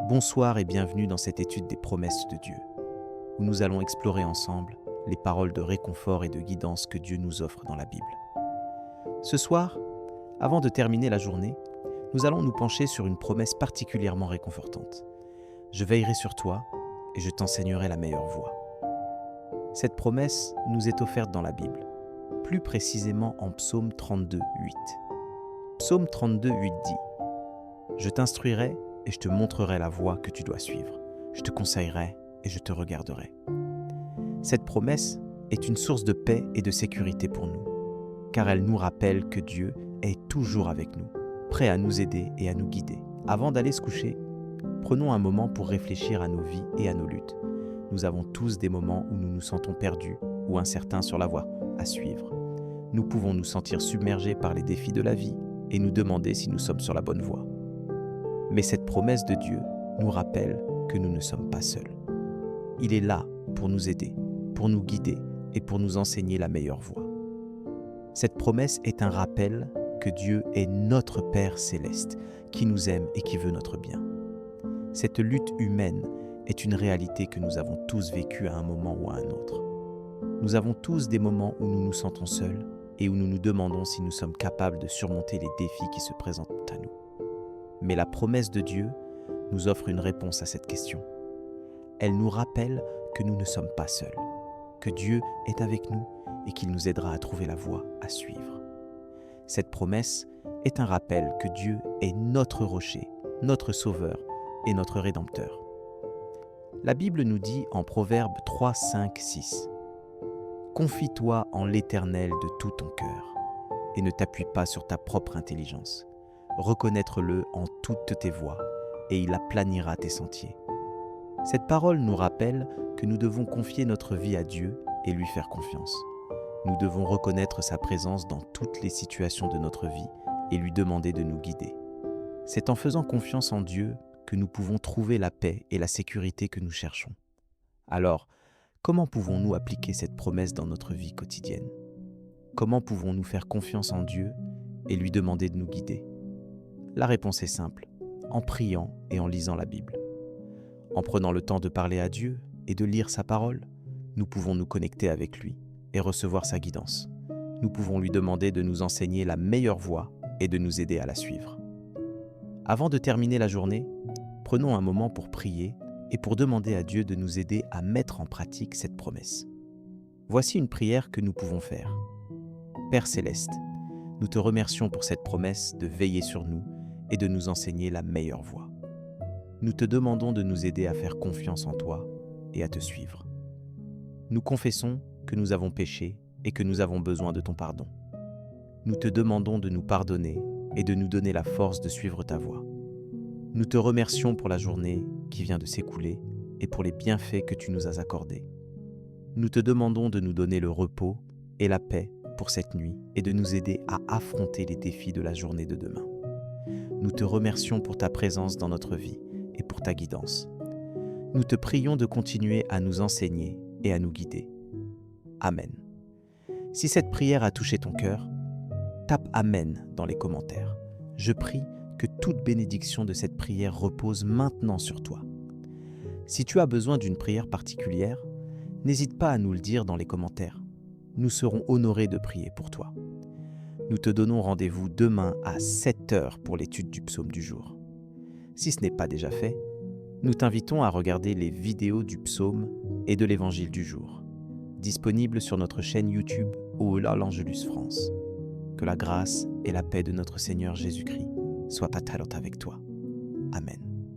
Bonsoir et bienvenue dans cette étude des promesses de Dieu, où nous allons explorer ensemble les paroles de réconfort et de guidance que Dieu nous offre dans la Bible. Ce soir, avant de terminer la journée, nous allons nous pencher sur une promesse particulièrement réconfortante. Je veillerai sur toi et je t'enseignerai la meilleure voie. Cette promesse nous est offerte dans la Bible, plus précisément en Psaume 32, 8. Psaume 32, 8 dit « Je t'instruirai et je te montrerai la voie que tu dois suivre. Je te conseillerai et je te regarderai. » Cette promesse est une source de paix et de sécurité pour nous, car elle nous rappelle que Dieu est toujours avec nous, prêt à nous aider et à nous guider. Avant d'aller se coucher, prenons un moment pour réfléchir à nos vies et à nos luttes. Nous avons tous des moments où nous nous sentons perdus ou incertains sur la voie à suivre. Nous pouvons nous sentir submergés par les défis de la vie et nous demander si nous sommes sur la bonne voie. Mais cette promesse de Dieu nous rappelle que nous ne sommes pas seuls. Il est là pour nous aider, pour nous guider et pour nous enseigner la meilleure voie. Cette promesse est un rappel que Dieu est notre Père céleste, qui nous aime et qui veut notre bien. Cette lutte humaine est une réalité que nous avons tous vécue à un moment ou à un autre. Nous avons tous des moments où nous nous sentons seuls et où nous nous demandons si nous sommes capables de surmonter les défis qui se présentent à nous. Mais la promesse de Dieu nous offre une réponse à cette question. Elle nous rappelle que nous ne sommes pas seuls, que Dieu est avec nous et qu'il nous aidera à trouver la voie à suivre. Cette promesse est un rappel que Dieu est notre rocher, notre sauveur et notre rédempteur. La Bible nous dit en Proverbes 3, 5, 6 « Confie-toi en l'Éternel de tout ton cœur et ne t'appuie pas sur ta propre intelligence. Reconnaître-le en toutes tes voies et il aplanira tes sentiers. » Cette parole nous rappelle que nous devons confier notre vie à Dieu et lui faire confiance. Nous devons reconnaître sa présence dans toutes les situations de notre vie et lui demander de nous guider. C'est en faisant confiance en Dieu que nous pouvons trouver la paix et la sécurité que nous cherchons. Alors, comment pouvons-nous appliquer cette promesse dans notre vie quotidienne? Comment pouvons-nous faire confiance en Dieu et lui demander de nous guider? La réponse est simple, en priant et en lisant la Bible. En prenant le temps de parler à Dieu et de lire sa parole, nous pouvons nous connecter avec lui et recevoir sa guidance. Nous pouvons lui demander de nous enseigner la meilleure voie et de nous aider à la suivre. Avant de terminer la journée, prenons un moment pour prier et pour demander à Dieu de nous aider à mettre en pratique cette promesse. Voici une prière que nous pouvons faire. Père céleste, nous te remercions pour cette promesse de veiller sur nous et de nous enseigner la meilleure voie. Nous te demandons de nous aider à faire confiance en toi et à te suivre. Nous confessons que nous avons péché et que nous avons besoin de ton pardon. Nous te demandons de nous pardonner et de nous donner la force de suivre ta voie. Nous te remercions pour la journée qui vient de s'écouler et pour les bienfaits que tu nous as accordés. Nous te demandons de nous donner le repos et la paix pour cette nuit et de nous aider à affronter les défis de la journée de demain. Nous te remercions pour ta présence dans notre vie et pour ta guidance. Nous te prions de continuer à nous enseigner et à nous guider. Amen. Si cette prière a touché ton cœur, tape Amen dans les commentaires. Je prie que toute bénédiction de cette prière repose maintenant sur toi. Si tu as besoin d'une prière particulière, n'hésite pas à nous le dire dans les commentaires. Nous serons honorés de prier pour toi. Nous te donnons rendez-vous demain à 7h pour l'étude du psaume du jour. Si ce n'est pas déjà fait, nous t'invitons à regarder les vidéos du psaume et de l'évangile du jour, disponibles sur notre chaîne YouTube Hola l'Angelus France. Que la grâce et la paix de notre Seigneur Jésus-Christ soient à avec toi. Amen.